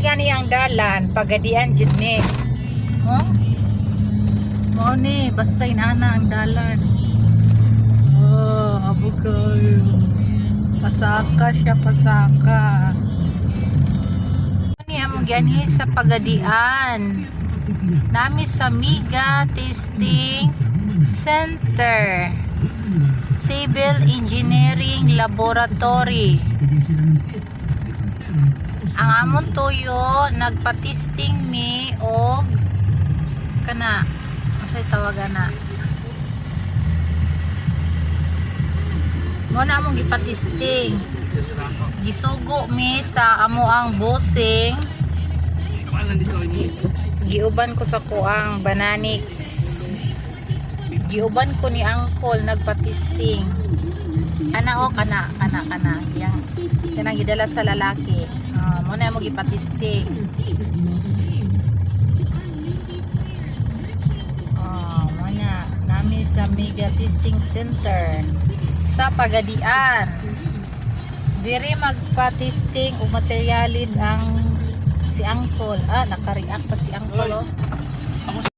gani ang dalan pagadian jud ni. Oh? Mo ni basta inana ang dalan. Oh, abugay. Pasaka siya, pasaka. Ni amo gani sa pagadian. Nami sa Miga Testing Center. Civil Engineering Laboratory. Ang amon tuyo nagpa-testing mi og kana unsay tawagan na. Mo na among gipa-testing. Gisugo mi sa amo ang bossing. Giuban ko sa kuang Bananix. Giuban ko ni Uncle nagpa-testing. Ana o kana. Yang kanang gidala sa lalaki. Mo na mo gipa-testing. Mo na nami sa Mega Testing Center sa Pagadian. Diri magpa-testing og materialis ang si Uncle. Naka-react pa si Uncle.